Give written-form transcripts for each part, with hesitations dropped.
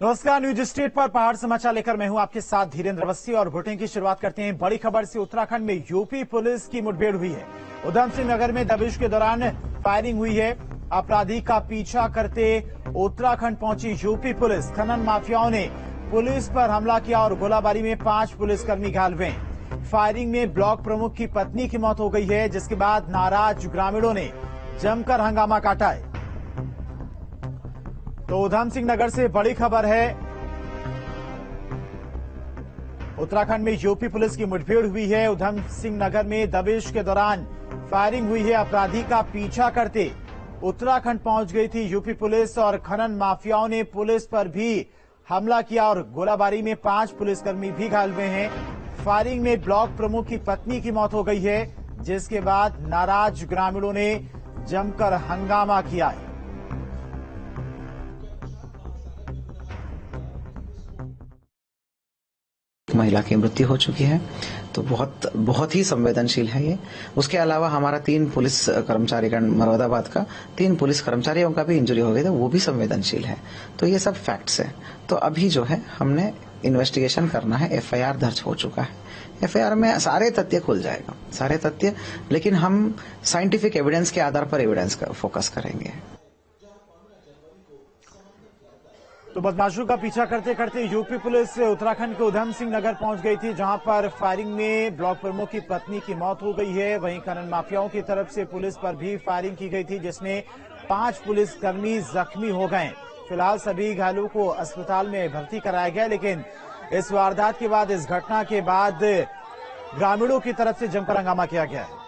नमस्कार, news state पर पहाड़ समाचार लेकर मैं हूं आपके साथ धीरेन्द्र अवस्थी और बुलेटिन की शुरुआत करते हैं बड़ी खबर से। उत्तराखंड में यूपी पुलिस की मुठभेड़ हुई है। उधम सिंह नगर में दबिश के दौरान फायरिंग हुई है। अपराधी का पीछा करते उत्तराखंड पहुंची यूपी पुलिस। खनन माफियाओं ने पुलिस पर हमला किया और गोलाबारी में 5 पुलिसकर्मी घायल हुए। फायरिंग में ब्लॉक प्रमुख की पत्नी की मौत हो गई है, जिसके बाद नाराज ग्रामीणों ने जमकर हंगामा काटा है। तो उधम सिंह नगर से बड़ी खबर है। उत्तराखंड में यूपी पुलिस की मुठभेड़ हुई है। उधम सिंह नगर में दबिश के दौरान फायरिंग हुई है। अपराधी का पीछा करते उत्तराखंड पहुंच गई थी यूपी पुलिस और खनन माफियाओं ने पुलिस पर भी हमला किया और गोलाबारी में 5 पुलिसकर्मी भी घायल हुए हैं। फायरिंग में ब्लॉक प्रमुख की पत्नी की मौत हो गई है, जिसके बाद नाराज ग्रामीणों ने जमकर हंगामा किया है। महिला की मृत्यु हो चुकी है, तो बहुत ही संवेदनशील है ये। उसके अलावा हमारा 3 पुलिस कर्मचारी मरौदाबाद का 3 पुलिस कर्मचारियों का भी इंजरी हो गई, तो वो भी संवेदनशील है। तो ये सब फैक्ट्स है। तो अभी जो है हमने इन्वेस्टिगेशन करना है। एफआईआर दर्ज हो चुका है। एफआईआर में सारे तथ्य खुल जाएगा, सारे तथ्य, लेकिन हम साइंटिफिक एविडेंस के आधार पर एविडेंस का फोकस करेंगे। तो बदमाशों का पीछा करते करते यूपी पुलिस उत्तराखंड के उधम सिंह नगर पहुंच गई थी, जहां पर फायरिंग में ब्लॉक प्रमुख की पत्नी की मौत हो गई है। वहीं खनन माफियाओं की तरफ से पुलिस पर भी फायरिंग की गई थी, जिसमें 5 पुलिसकर्मी जख्मी हो गए। फिलहाल सभी घायलों को अस्पताल में भर्ती कराया गया, लेकिन इस वारदात के बाद, इस घटना के बाद ग्रामीणों की तरफ से जमकर हंगामा किया गया है।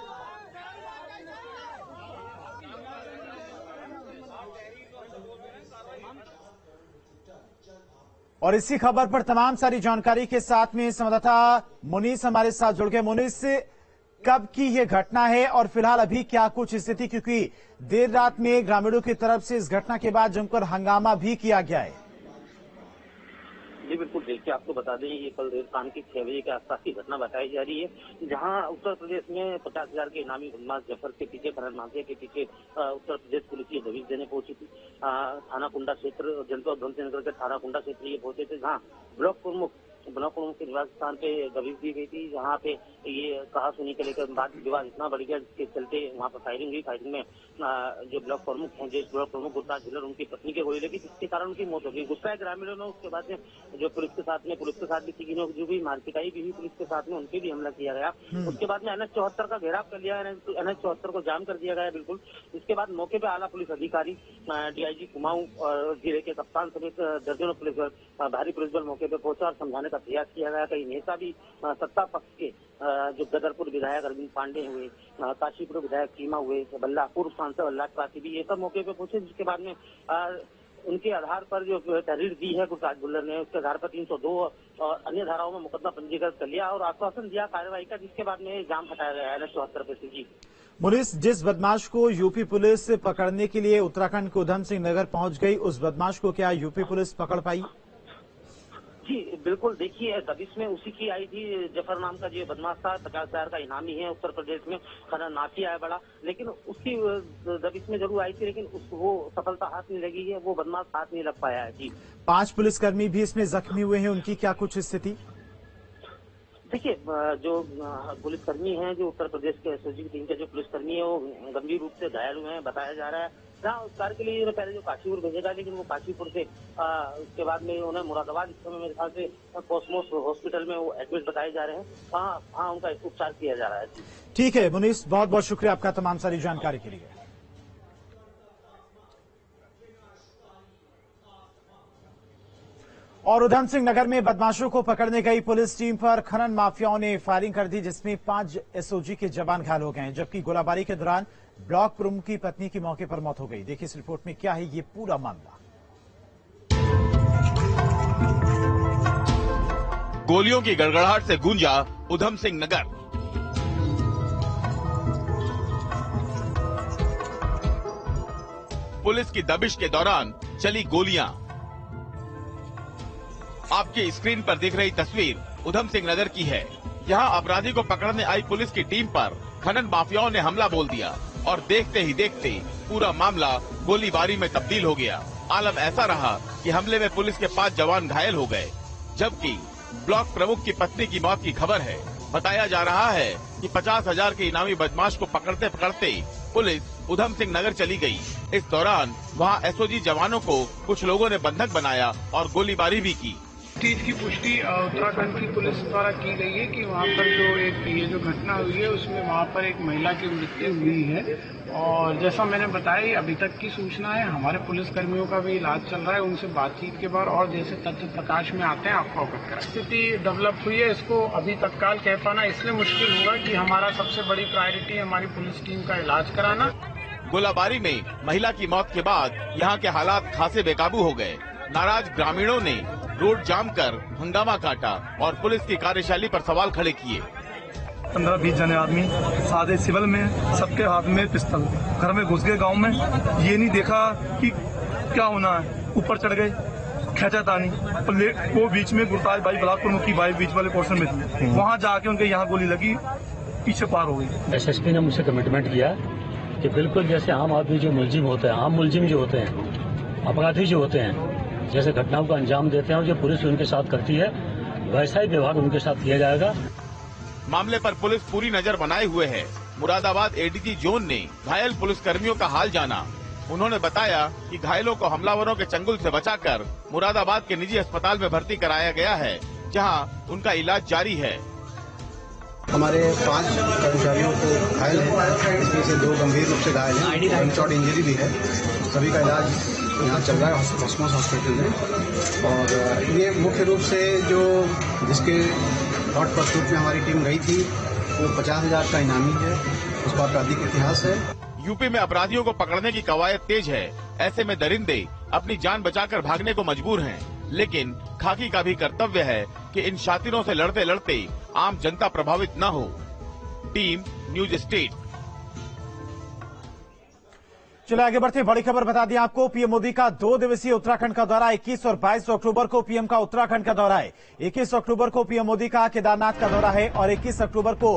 और इसी खबर पर तमाम सारी जानकारी के साथ में संवाददाता मुनीस हमारे साथ जुड़ गए। मुनीस, कब की ये घटना है और फिलहाल अभी क्या कुछ स्थिति, क्योंकि देर रात में ग्रामीणों की तरफ से इस घटना के बाद जमकर हंगामा भी किया गया है। जी बिल्कुल, देखिए आपको बता दें, ये कल देर शाम के 6 बजे के आसपास की घटना बताई जा रही है, जहां उत्तर प्रदेश में 50,000 के इनामी बदमाश जफर के पीछे, खनन माफिया के पीछे उत्तर प्रदेश पुलिस की दबिश देने पहुंची थी। थाना कुंडा क्षेत्र, जनपद उधम सिंह नगर के थाना कुंडा क्षेत्र ये पहुंचे थे, जहाँ ब्लॉक प्रमुख के निवास स्थान पे दबिश दी गई थी, जहाँ पे ये कहा सुनी के लेकर वाद विवाद इतना बढ़ गया, जिसके चलते वहाँ पर फायरिंग हुई। फायरिंग में जो ब्लॉक प्रमुख हैं, जिस ब्लॉक प्रमुख गुरदास झिल्लर, उनकी पत्नी के गोली लगी, जिसके कारण उनकी मौत हो गई। गुस्साए ग्रामीणों ने उसके बाद में जो पुलिस के साथ भी थी, जो भी मारपिटाई भी हुई पुलिस के साथ में, उनके भी हमला किया गया। उसके बाद में NH 74 का घेराव कर लिया, NH 74 को जाम कर दिया गया बिल्कुल। इसके बाद मौके पे आला पुलिस अधिकारी DIG कुमाऊं और जिले के कप्तान समेत दर्जनों पुलिस बल, भारी पुलिस बल मौके पे पहुंचा और समझाने का प्रयास किया गया। कई नेता भी सत्ता पक्ष के, जो गदरपुर विधायक अरविंद पांडे हुए, काशीपुर विधायक कीमा हुए, पूर्व सांसद वल्लाभ पासी भी, ये सब मौके पे पहुंचे, जिसके बाद में उनके आधार पर जो तहरीर दी है गुरदास झिल्लर ने, उसके आधार पर 302 और अन्य धाराओं में मुकदमा पंजीकृत कर लिया और आश्वासन दिया कार्रवाई का, जिसके बाद में जाम हटाया गया है NH 74 पे से। जी पुलिस जिस बदमाश को यूपी पुलिस पकड़ने के लिए उत्तराखंड के उधम सिंह नगर पहुंच गई, उस बदमाश को क्या यूपी पुलिस पकड़ पाई? जी बिल्कुल, देखिए दबिश में उसी की आई थी। जफर नाम का जो बदमाश था, 50,000 का इनामी है, उत्तर प्रदेश में खनन माफिया है बड़ा, लेकिन उसकी दबिश में जरूर आई थी, लेकिन वो सफलता हाथ नहीं लगी है, वो बदमाश हाथ नहीं लग पाया है। जी 5 पुलिसकर्मी भी इसमें जख्मी हुए हैं, उनकी क्या कुछ स्थिति? देखिए, जो पुलिसकर्मी हैं, जो उत्तर प्रदेश के SOG की टीम के जो पुलिसकर्मी है, वो गंभीर रूप से घायल हुए हैं, बताया जा रहा है। जहाँ उपचार के लिए पहले जो काशीपुर भेजेगा, लेकिन वो काशीपुर से उसके बाद में उन्हें मुरादाबाद, इस समय मेरे ख्याल से कॉस्मोस हॉस्पिटल में वो एडमिट बताए जा रहे हैं, वहाँ उनका उपचार किया जा रहा है। ठीक है मुनीस, बहुत बहुत शुक्रिया आपका तमाम सारी जानकारी के लिए। और उधम सिंह नगर में बदमाशों को पकड़ने गई पुलिस टीम पर खनन माफियाओं ने फायरिंग कर दी, जिसमें 5 SOG के जवान घायल हो गए हैं, जबकि गोलाबारी के दौरान ब्लॉक प्रमुख की पत्नी की मौके पर मौत हो गई। देखिए इस रिपोर्ट में क्या है ये पूरा मामला। गोलियों की गड़गड़ाहट से गूंजा उधम सिंह नगर। पुलिस की दबिश के दौरान चली गोलियां। आपकी स्क्रीन पर दिख रही तस्वीर उधम सिंह नगर की है। यहां अपराधी को पकड़ने आई पुलिस की टीम पर खनन माफियाओं ने हमला बोल दिया और देखते ही देखते पूरा मामला गोलीबारी में तब्दील हो गया। आलम ऐसा रहा कि हमले में पुलिस के 5 जवान घायल हो गए, जबकि ब्लॉक प्रमुख की पत्नी की मौत की खबर है। बताया जा रहा है कि 50,000 के इनामी बदमाश को पकड़ते पकड़ते पुलिस उधम सिंह नगर चली गई। इस दौरान वहां एसओजी जवानों को कुछ लोगों ने बंधक बनाया और गोलीबारी भी की। चीज की पुष्टि उत्तराखंड की पुलिस द्वारा की गई है कि वहाँ पर ये जो घटना हुई है उसमें वहाँ पर एक महिला की मृत्यु हुई है और जैसा मैंने बताया अभी तक की सूचना है। हमारे पुलिस कर्मियों का भी इलाज चल रहा है, उनसे बातचीत के बाद और जैसे तथ्य प्रकाश में आते हैं आपको अवगत कराएं। स्थिति डेवलप हुई है, इसको अभी तत्काल कह पाना इसलिए मुश्किल होगा कि हमारा सबसे बड़ी प्रायोरिटी है हमारी पुलिस टीम का इलाज कराना। गोलाबारी में महिला की मौत के बाद यहाँ के हालात खासे बेकाबू हो गए। नाराज ग्रामीणों ने रोड जाम कर हंगामा काटा और पुलिस की कार्यशैली पर सवाल खड़े किए। 15-20 जने आदमी सादे सिविल में, सबके हाथ में पिस्तौल, घर में घुस गए गांव में। ये नहीं देखा कि क्या होना है, ऊपर चढ़ गए, खेचा तानी वो बीच में गुरताज भाई बिलासपुर मुखी भाई बीच वाले पोर्शन में थी, वहाँ जाके उनके यहाँ गोली लगी, पीछे पार हो गई। एसएसपी ने मुझसे कमिटमेंट किया कि बिल्कुल जैसे आम आदमी जो मुलजिम होते हैं, आम मुलजिम जो होते हैं, अपराधी जो होते हैं, जैसे घटनाओं का अंजाम देते हैं और जो पुलिस उनके साथ करती है वैसा ही व्यवहार उनके साथ किया जाएगा। मामले पर पुलिस पूरी नजर बनाए हुए है। मुरादाबाद एडीजी जोन ने घायल पुलिस कर्मियों का हाल जाना। उन्होंने बताया कि घायलों को हमलावरों के चंगुल से बचाकर मुरादाबाद के निजी अस्पताल में भर्ती कराया गया है, जहां उनका इलाज जारी है। हमारे 5 कर्मचारियों को घायल है, इसमें से 2 गंभीर रूप से घायल हैं, चोट इंजरी भी है। सभी का इलाज यहाँ चल रहा है कॉस्मोस हॉस्पिटल में। और ये मुख्य रूप से जिसके हॉट परसूट में हमारी टीम गई थी वो 50,000 का इनामी है, उसका आपराधिक इतिहास है। यूपी में अपराधियों को पकड़ने की कवायद तेज है। ऐसे में दरिंदे अपनी जान बचाकर भागने को मजबूर हैं, लेकिन खाकी का भी कर्तव्य है कि इन शातिरों से लड़ते लड़ते आम जनता प्रभावित न हो। Team news state. चलिए आगे बढ़ते हैं। बड़ी खबर बता दें आपको, पीएम मोदी का 2 दिवसीय उत्तराखंड का दौरा। 21 और 22 अक्टूबर को पीएम का उत्तराखंड का दौरा है। 21 अक्टूबर को पीएम मोदी का केदारनाथ का दौरा है और 21 अक्टूबर को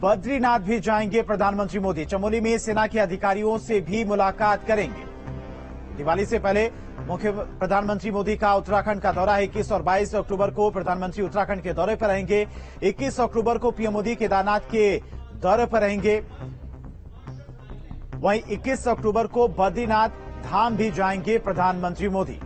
बद्रीनाथ भी जाएंगे प्रधानमंत्री मोदी। चमोली में सेना के अधिकारियों से भी मुलाकात करेंगे। दिवाली से पहले मुख्य प्रधानमंत्री मोदी का उत्तराखंड का दौरा है। 21 और 22 अक्टूबर को प्रधानमंत्री उत्तराखंड के दौरे पर रहेंगे। 21 अक्टूबर को पीएम मोदी केदारनाथ के दौरे पर रहेंगे। वहीं 21 अक्टूबर को बद्रीनाथ धाम भी जाएंगे प्रधानमंत्री मोदी।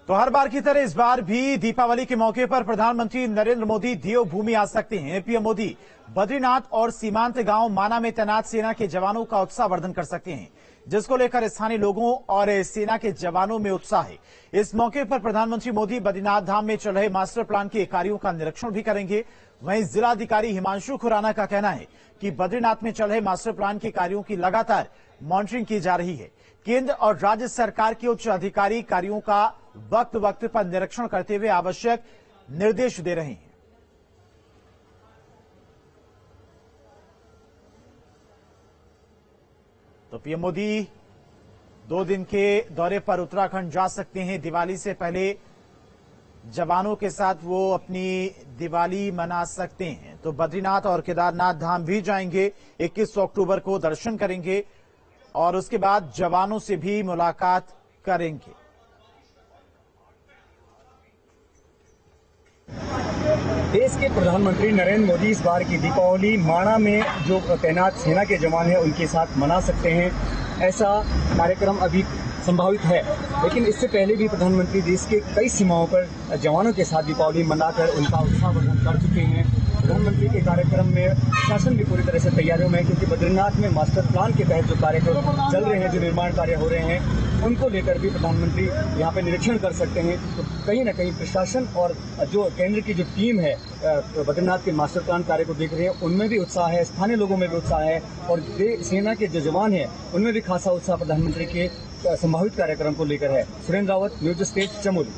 तो हर बार की तरह इस बार भी दीपावली के मौके पर प्रधानमंत्री नरेंद्र मोदी देवभूमि आ सकते हैं। पीएम मोदी बद्रीनाथ और सीमांत गांव माना में तैनात सेना के जवानों का उत्साहवर्धन कर सकते हैं, जिसको लेकर स्थानीय लोगों और सेना के जवानों में उत्साह है। इस मौके पर प्रधानमंत्री मोदी बद्रीनाथ धाम में चल रहे मास्टर प्लान के कार्यों का निरीक्षण भी करेंगे। वहीं जिलाधिकारी हिमांशु खुराना का कहना है कि बद्रीनाथ में चल रहे मास्टर प्लान के कार्यों की लगातार मॉनिटरिंग की जा रही है। केंद्र और राज्य सरकार के उच्च अधिकारी कार्यों का वक्त वक्त पर निरीक्षण करते हुए आवश्यक निर्देश दे रहे हैं। तो पीएम मोदी 2 दिन के दौरे पर उत्तराखंड जा सकते हैं। दिवाली से पहले जवानों के साथ वो अपनी दिवाली मना सकते हैं। तो बद्रीनाथ और केदारनाथ धाम भी जाएंगे। 21 अक्टूबर को दर्शन करेंगे और उसके बाद जवानों से भी मुलाकात करेंगे। देश के प्रधानमंत्री नरेंद्र मोदी इस बार की दीपावली माणा में जो तैनात सेना के जवान हैं उनके साथ मना सकते हैं, ऐसा कार्यक्रम अभी संभावित है। लेकिन इससे पहले भी प्रधानमंत्री देश के कई सीमाओं पर जवानों के साथ दीपावली मनाकर उनका उत्साहवर्धन कर चुके हैं। प्रधानमंत्री के कार्यक्रम में शासन भी पूरी तरह से तैयारियों में है, क्योंकि बद्रीनाथ में मास्टर प्लान के तहत जो कार्यक्रम चल रहे हैं, जो निर्माण कार्य हो रहे हैं, उनको लेकर भी प्रधानमंत्री यहाँ पे निरीक्षण कर सकते हैं। तो कहीं न कहीं प्रशासन और जो केंद्र की जो टीम है बद्रीनाथ के मास्टर प्लान कार्य को देख रहे हैं, उनमें भी उत्साह है, स्थानीय लोगों में भी उत्साह है और सेना के जो जवान हैं उनमें भी खासा उत्साह प्रधानमंत्री के संभावित कार्यक्रम को लेकर है। Surendra Rawat, news state, Chamoli.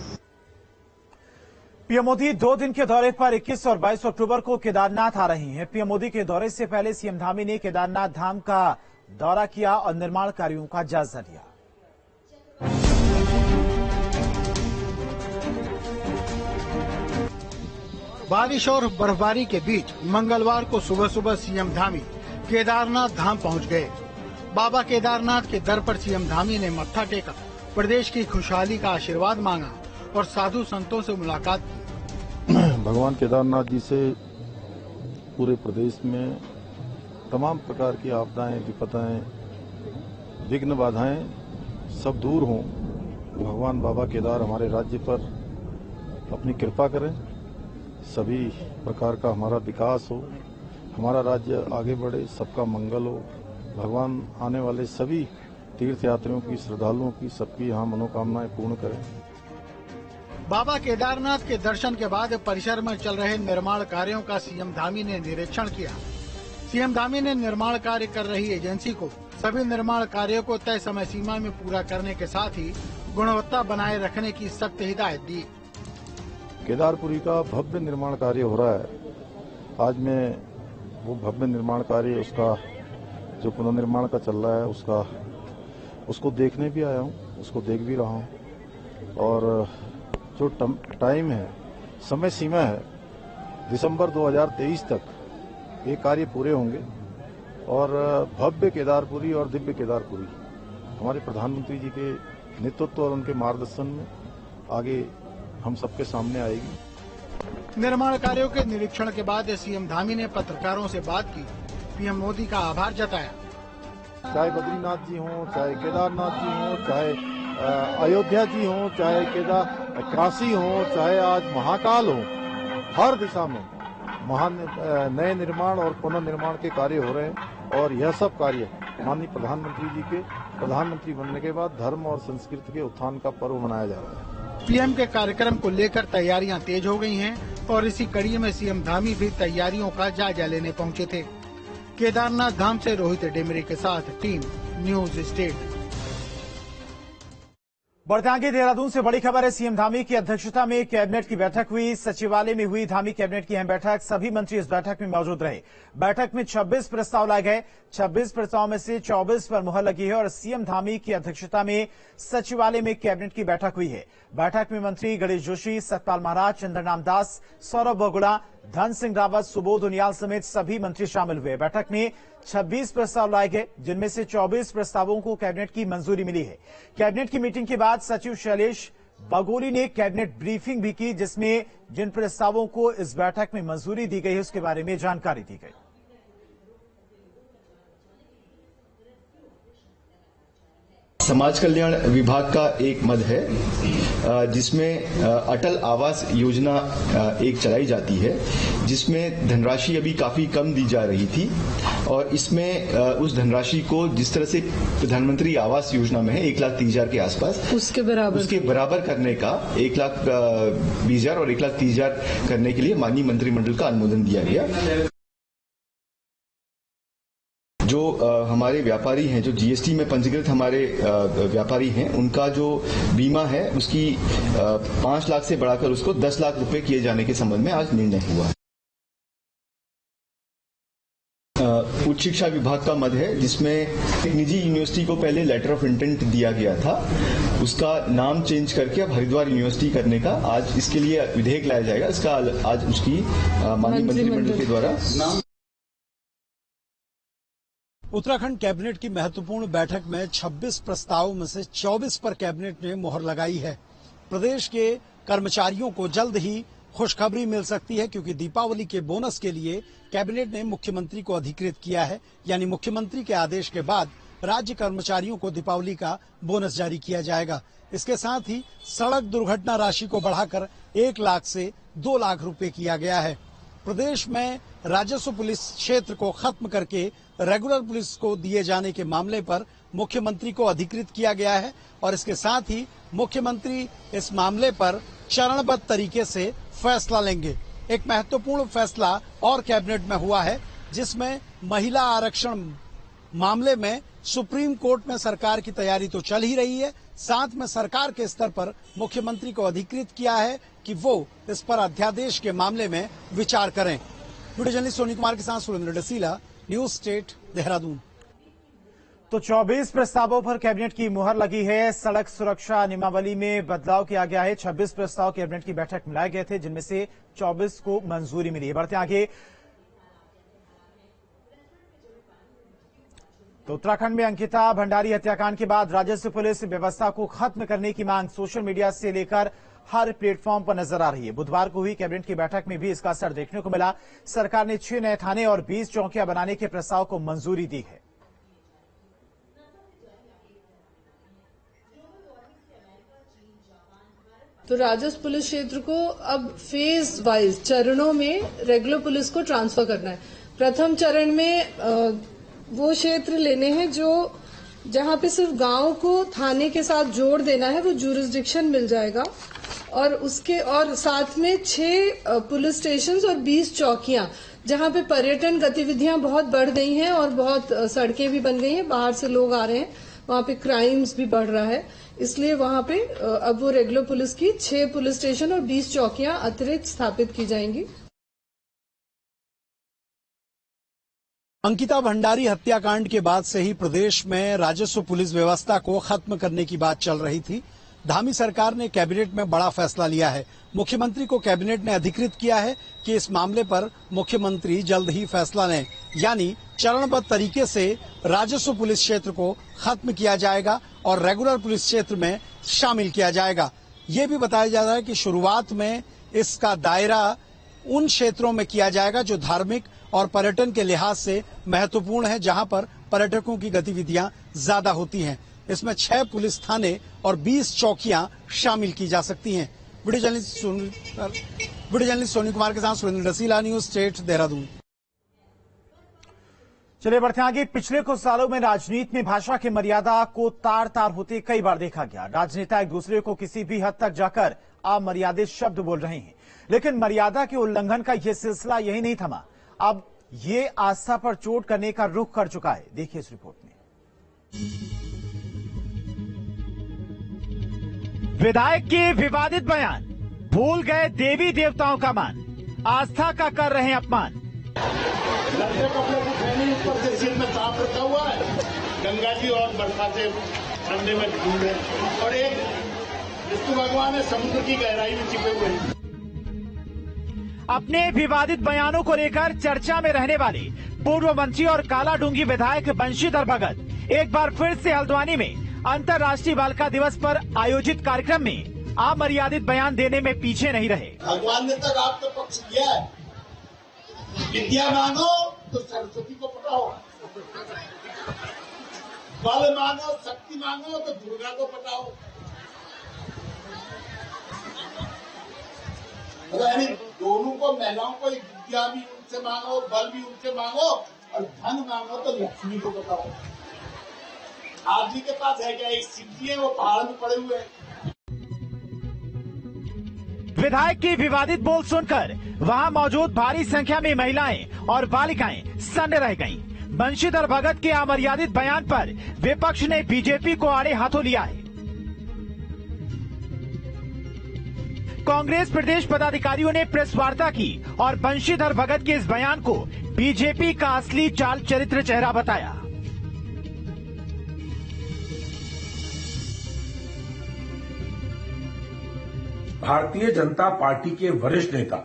PM Modi 2 दिन के दौरे पर 21 और 22 अक्टूबर को केदारनाथ आ रही हैं। पीएम मोदी के दौरे से पहले सीएम धामी ने केदारनाथ धाम का दौरा किया और निर्माण कार्यों का जायजा लिया। बारिश और बर्फबारी के बीच मंगलवार को सुबह सुबह सीएम धामी केदारनाथ धाम पहुंच गए। बाबा केदारनाथ के दर पर सीएम धामी ने मत्था टेका, प्रदेश की खुशहाली का आशीर्वाद मांगा और साधु संतों से मुलाकात की। भगवान केदारनाथ जी से पूरे प्रदेश में तमाम प्रकार की आपदाएं, विपदाएं, विघ्न बाधाएं सब दूर हों। भगवान बाबा केदार हमारे राज्य पर अपनी कृपा करें, सभी प्रकार का हमारा विकास हो, हमारा राज्य आगे बढ़े, सबका मंगल हो। भगवान आने वाले सभी तीर्थयात्रियों की, श्रद्धालुओं की, सबकी यहाँ मनोकामनाएं पूर्ण करें। बाबा केदारनाथ के दर्शन के बाद परिसर में चल रहे निर्माण कार्यों का सीएम धामी ने निरीक्षण किया। सीएम धामी ने निर्माण कार्य कर रही एजेंसी को सभी निर्माण कार्यों को तय समय सीमा में पूरा करने के साथ ही गुणवत्ता बनाए रखने की सख्त हिदायत दी। केदारपुरी का भव्य निर्माण कार्य हो रहा है। आज मैं वो भव्य निर्माण कार्य, उसका जो पुनर्निर्माण का चल रहा है, उसको देखने भी आया हूँ, उसको देख भी रहा हूँ। और जो टाइम है, समय सीमा है, दिसंबर 2023 तक ये कार्य पूरे होंगे और भव्य केदारपुरी और दिव्य केदारपुरी हमारे प्रधानमंत्री जी के नेतृत्व और उनके मार्गदर्शन में आगे हम सबके सामने आएगी। निर्माण कार्यों के निरीक्षण के बाद सीएम धामी ने पत्रकारों से बात की, पीएम मोदी का आभार जताया। चाहे बद्रीनाथ जी हों, चाहे केदारनाथ जी हों, चाहे अयोध्या जी हों, चाहे काशी हो, चाहे आज महाकाल हो, हर दिशा में नए निर्माण और पुनर्निर्माण के कार्य हो रहे हैं। और यह सब कार्य माननीय प्रधानमंत्री जी के प्रधानमंत्री बनने के बाद धर्म और संस्कृति के उत्थान का पर्व मनाया जा रहा है। पीएम के कार्यक्रम को लेकर तैयारियां तेज हो गई हैं और इसी कड़ी में सीएम धामी भी तैयारियों का जायजा लेने पहुंचे थे। केदारनाथ धाम से रोहित डेमरे के साथ टीम न्यूज स्टेट। बढ़ते आगे देहरादून से बड़ी खबर है। सीएम धामी की अध्यक्षता में कैबिनेट की बैठक हुई। सचिवालय में हुई धामी कैबिनेट की अहम बैठक। सभी मंत्री इस बैठक में मौजूद रहे। बैठक में 26 प्रस्ताव लाए गए। 26 प्रस्ताव में से 24 पर मुहर लगी है और सीएम धामी की अध्यक्षता में सचिवालय में कैबिनेट की बैठक हुई है। बैठक में मंत्री गणेश जोशी, सतपाल महाराज, चंद्रनाम दास, सौरभ बगुड़ा, धन सिंह रावत, सुबोध उनियाल समेत सभी मंत्री शामिल हुए। बैठक में 26 प्रस्ताव लाए गए, जिनमें से 24 प्रस्तावों को कैबिनेट की मंजूरी मिली है। कैबिनेट की मीटिंग के बाद सचिव शैलेश बगोली ने कैबिनेट ब्रीफिंग भी की, जिसमें जिन प्रस्तावों को इस बैठक में मंजूरी दी गई है उसके बारे में जानकारी दी गई। समाज कल्याण विभाग का एक मद है जिसमें अटल आवास योजना एक चलाई जाती है, जिसमें धनराशि अभी काफी कम दी जा रही थी और इसमें उस धनराशि को जिस तरह से प्रधानमंत्री आवास योजना में है 1,30,000 के आसपास उसके बराबर करने का 1,20,000 और 1,30,000 करने के लिए माननीय मंत्रिमंडल का अनुमोदन दिया गया। जो हमारे व्यापारी हैं, जो जीएसटी में पंजीकृत हमारे व्यापारी हैं, उनका जो बीमा है उसकी 5 लाख से बढ़ाकर उसको 10 लाख रुपए किए जाने के संबंध में आज निर्णय हुआ है। उच्च शिक्षा विभाग का मद है, जिसमें एक निजी यूनिवर्सिटी को पहले लेटर ऑफ इंटेंट दिया गया था, उसका नाम चेंज करके अब हरिद्वार यूनिवर्सिटी करने का आज इसके लिए विधेयक लाया जाएगा। इसका आज उसकी माननीय मंत्रिमंडल के द्वारा नाम। उत्तराखंड कैबिनेट की महत्वपूर्ण बैठक में 26 प्रस्तावों में से 24 पर कैबिनेट ने मुहर लगाई है। प्रदेश के कर्मचारियों को जल्द ही खुशखबरी मिल सकती है, क्योंकि दीपावली के बोनस के लिए कैबिनेट ने मुख्यमंत्री को अधिकृत किया है। यानी मुख्यमंत्री के आदेश के बाद राज्य कर्मचारियों को दीपावली का बोनस जारी किया जाएगा। इसके साथ ही सड़क दुर्घटना राशि को बढ़ाकर 1 लाख से 2 लाख रुपए किया गया है। प्रदेश में राजस्व पुलिस क्षेत्र को खत्म करके रेगुलर पुलिस को दिए जाने के मामले पर मुख्यमंत्री को अधिकृत किया गया है और इसके साथ ही मुख्यमंत्री इस मामले पर चरणबद्ध तरीके से फैसला लेंगे। एक महत्वपूर्ण फैसला और कैबिनेट में हुआ है, जिसमें महिला आरक्षण मामले में सुप्रीम कोर्ट में सरकार की तैयारी तो चल ही रही है, साथ में सरकार के स्तर पर मुख्यमंत्री को अधिकृत किया है कि वो इस पर अध्यादेश के मामले में विचार करें। वीडियो जर्नलिस्ट सोनी कुमार के साथ सुरेंद्र डसीला, न्यूज स्टेट देहरादून। तो 24 प्रस्तावों पर कैबिनेट की मुहर लगी है। सड़क सुरक्षा नियमावली में बदलाव किया गया है। 26 प्रस्ताव कैबिनेट की बैठक में लाए गए थे, जिनमें से 24 को मंजूरी मिली है। बढ़ते आगे, तो उत्तराखंड में अंकिता भंडारी हत्याकांड के बाद राजस्व पुलिस व्यवस्था को खत्म करने की मांग सोशल मीडिया से लेकर हर प्लेटफॉर्म पर नजर आ रही है। बुधवार को हुई कैबिनेट की बैठक में भी इसका असर देखने को मिला। सरकार ने 6 नए थाने और 20 चौकियां बनाने के प्रस्ताव को मंजूरी दी है। तो राजस्व पुलिस क्षेत्र को अब फेज वाइज चरणों में रेगुलर पुलिस को ट्रांसफर करना है। प्रथम चरण में वो क्षेत्र लेने हैं जो जहां पे सिर्फ गांव को थाने के साथ जोड़ देना है, वो ज्यूरिसडिक्शन मिल जाएगा। और साथ में 6 पुलिस स्टेशन और 20 चौकियां जहां पे पर्यटन गतिविधियां बहुत बढ़ गई हैं और बहुत सड़कें भी बन गई हैं, बाहर से लोग आ रहे हैं, वहां पे क्राइम्स भी बढ़ रहा है, इसलिए वहां पे अब वो रेगुलर पुलिस की 6 पुलिस स्टेशन और 20 चौकियां अतिरिक्त स्थापित की जाएंगी। अंकिता भंडारी हत्याकांड के बाद से ही प्रदेश में राजस्व पुलिस व्यवस्था को खत्म करने की बात चल रही थी। धामी सरकार ने कैबिनेट में बड़ा फैसला लिया है। मुख्यमंत्री को कैबिनेट ने अधिकृत किया है कि इस मामले पर मुख्यमंत्री जल्द ही फैसला लें, यानी चरणबद्ध तरीके से राजस्व पुलिस क्षेत्र को खत्म किया जाएगा और रेगुलर पुलिस क्षेत्र में शामिल किया जाएगा। ये भी बताया जा रहा है कि शुरुआत में इसका दायरा उन क्षेत्रों में किया जाएगा जो धार्मिक और पर्यटन के लिहाज से महत्वपूर्ण है, जहां पर पर्यटकों की गतिविधियां ज्यादा होती हैं। इसमें 6 पुलिस थाने और 20 चौकियां शामिल की जा सकती हैं। वीडियो जर्नलिस्ट सोनी कुमार के साथ सुरेंद्र रसीला, न्यूज स्टेट, देहरादून। चलिए बढ़ते आगे। पिछले कुछ सालों में राजनीति में भाषा की मर्यादा को तार तार होते कई बार देखा गया। राजनेता एक दूसरे को किसी भी हद तक जाकर अमर्यादित शब्द बोल रहे हैं, लेकिन मर्यादा के उल्लंघन का यह सिलसिला यही नहीं थमा। अब ये आस्था पर चोट करने का रुख कर चुका है। देखिए इस रिपोर्ट में। विधायक के विवादित बयान, भूल गए देवी देवताओं का मान, आस्था का कर रहे हैं अपमान। सिर में सांप रखा हुआ है, गंगा जी और बरसा से ठंडे में ढूंढे, और एक विष्णु भगवान है समुद्र की गहराई में छिपे हुए हैं। अपने विवादित बयानों को लेकर चर्चा में रहने वाले पूर्व मंत्री और कालाडूंगी विधायक बंशीधर भगत एक बार फिर से हल्द्वानी में अंतर्राष्ट्रीय बालिका दिवस पर आयोजित कार्यक्रम में अमर्यादित बयान देने में पीछे नहीं रहे। भगवान ने तक आपका पक्ष किया है, विद्या मांगो तो सरस्वती को पटाओ, बल मांगो शक्ति मांगो तो दुर्गा को पटाओ। यानी दोनों को, महिलाओं को विद्या भी उनसे मांगो, बल भी उनसे मांगो, और धन मांगो तो लक्ष्मी को बताओ। आप जी के पास है क्या? एक सिद्धि है, वो पहाड़ में पड़े हुए हैं। विधायक की विवादित बोल सुनकर वहां मौजूद भारी संख्या में महिलाएं और बालिकाएं सन्न रह गईं। बंशीधर भगत के अमर्यादित बयान पर विपक्ष ने बीजेपी को आड़े हाथों लिया है। कांग्रेस प्रदेश पदाधिकारियों ने प्रेस वार्ता की और बंशीधर भगत के इस बयान को बीजेपी का असली चाल चरित्र चेहरा बताया। भारतीय जनता पार्टी के वरिष्ठ नेता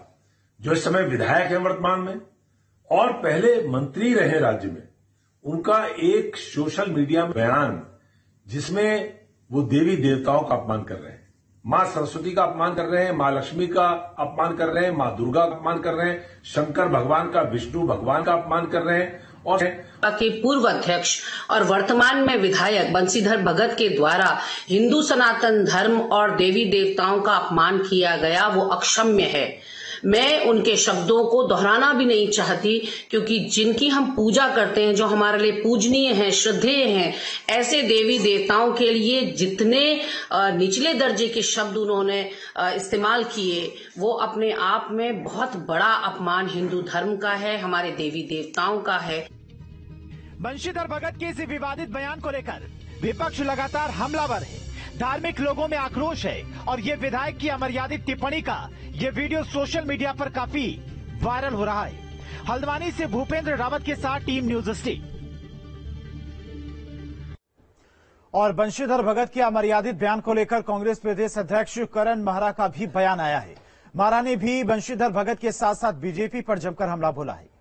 जो इस समय विधायक हैं वर्तमान में और पहले मंत्री रहे राज्य में, उनका एक सोशल मीडिया में बयान जिसमें वो देवी देवताओं का अपमान कर रहे हैं, मां सरस्वती का अपमान कर रहे हैं, मां लक्ष्मी का अपमान कर रहे हैं, मां दुर्गा का अपमान कर रहे हैं, शंकर भगवान का, विष्णु भगवान का अपमान कर रहे हैं। और के पूर्व अध्यक्ष और वर्तमान में विधायक बंशीधर भगत के द्वारा हिंदू सनातन धर्म और देवी देवताओं का अपमान किया गया, वो अक्षम्य है। मैं उनके शब्दों को दोहराना भी नहीं चाहती, क्योंकि जिनकी हम पूजा करते हैं, जो हमारे लिए पूजनीय हैं, श्रद्धेय हैं, ऐसे देवी देवताओं के लिए जितने निचले दर्जे के शब्द उन्होंने इस्तेमाल किए, वो अपने आप में बहुत बड़ा अपमान हिंदू धर्म का है, हमारे देवी देवताओं का है। बंशीधर भगत के इस विवादित बयान को लेकर विपक्ष लगातार हमलावर है। धार्मिक लोगों में आक्रोश है और ये विधायक की अमर्यादित टिप्पणी का ये वीडियो सोशल मीडिया पर काफी वायरल हो रहा है। हल्द्वानी से भूपेंद्र रावत के साथ टीम न्यूज स्टीक। और बंशीधर भगत के अमर्यादित बयान को लेकर कांग्रेस प्रदेश अध्यक्ष करण महरा का भी बयान आया है। महरा ने भी बंशीधर भगत के साथ साथ बीजेपी पर जमकर हमला बोला है।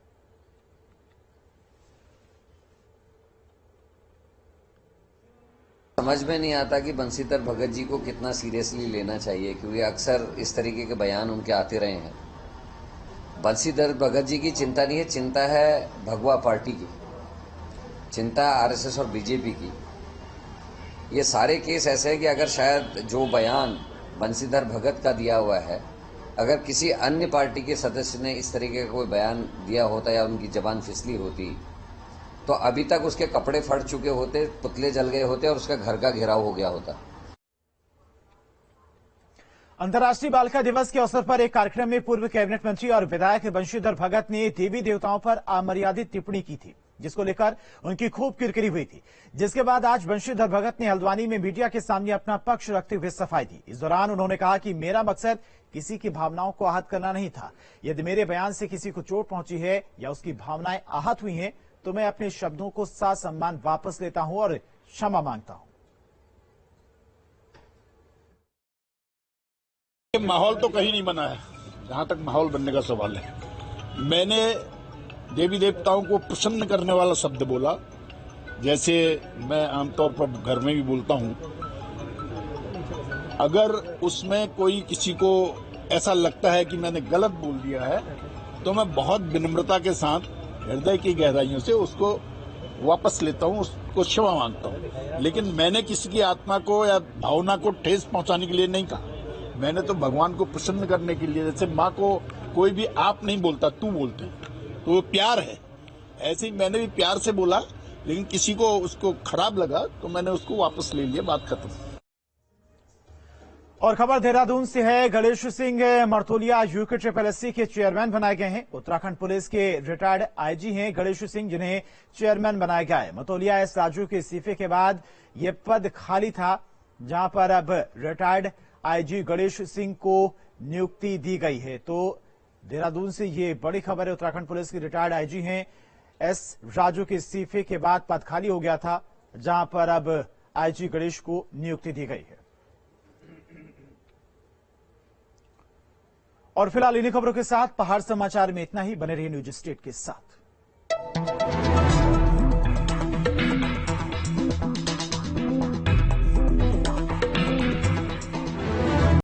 समझ में नहीं आता कि बंशीधर भगत जी को कितना सीरियसली लेना चाहिए, क्योंकि अक्सर इस तरीके के बयान उनके आते रहे हैं। बंशीधर भगत जी की चिंता नहीं है, चिंता है भगवा पार्टी की, चिंता आरएसएस और बीजेपी की। ये सारे केस ऐसे हैं कि अगर शायद जो बयान बंशीधर भगत का दिया हुआ है, अगर किसी अन्य पार्टी के सदस्य ने इस तरीके का कोई बयान दिया होता या उनकी जबान फिसली होती तो अभी तक उसके कपड़े फट चुके होते, पुतले जल गए होते और उसका घर का घेराव हो गया होता। अंतर्राष्ट्रीय बालिका दिवस के अवसर पर एक कार्यक्रम में पूर्व कैबिनेट मंत्री और विधायक बंशीधर भगत ने देवी देवताओं पर अमर्यादित टिप्पणी की थी, जिसको लेकर उनकी खूब किरकिरी हुई थी। जिसके बाद आज बंशीधर भगत ने हल्द्वानी में मीडिया के सामने अपना पक्ष रखते हुए सफाई दी। इस दौरान उन्होंने कहा कि मेरा मकसद किसी की भावनाओं को आहत करना नहीं था। यदि मेरे बयान से किसी को चोट पहुंची है या उसकी भावनाएं आहत हुई हैं, तो मैं अपने शब्दों को ससम्मान वापस लेता हूं और क्षमा मांगता हूं। माहौल तो कहीं नहीं बना है, जहां तक माहौल बनने का सवाल है। मैंने देवी देवताओं को प्रसन्न करने वाला शब्द बोला, जैसे मैं आमतौर पर घर में भी बोलता हूं। अगर उसमें कोई किसी को ऐसा लगता है कि मैंने गलत बोल दिया है, तो मैं बहुत विनम्रता के साथ हृदय की गहराइयों से उसको वापस लेता हूं, उसको क्षमा मांगता हूं। लेकिन मैंने किसी की आत्मा को या भावना को ठेस पहुंचाने के लिए नहीं कहा। मैंने तो भगवान को प्रसन्न करने के लिए, जैसे माँ को कोई भी आप नहीं बोलता, तू बोलते, तो वो प्यार है। ऐसे ही मैंने भी प्यार से बोला, लेकिन किसी को उसको खराब लगा तो मैंने उसको वापस ले लिया, बात खत्म। और खबर देहरादून से है। गणेश सिंह मरतोलिया यूके के चेयरमैन बनाए गए हैं। उत्तराखंड पुलिस के रिटायर्ड आईजी हैं गणेश सिंह, जिन्हें चेयरमैन बनाया गया है। मरतोलिया एस राजू के इस्तीफे के बाद यह पद खाली था, जहां पर अब रिटायर्ड आईजी गणेश सिंह को नियुक्ति दी गई है। तो देहरादून से ये बड़ी खबर है। उत्तराखंड पुलिस के रिटायर्ड आईजी हैं एस राजू के इस्तीफे के बाद पद खाली हो गया था, जहां पर अब आईजी गणेश को नियुक्ति दी गई है। और फिलहाल इन्हीं खबरों के साथ पहाड़ समाचार में इतना ही। बने रहिए न्यूज स्टेट के साथ।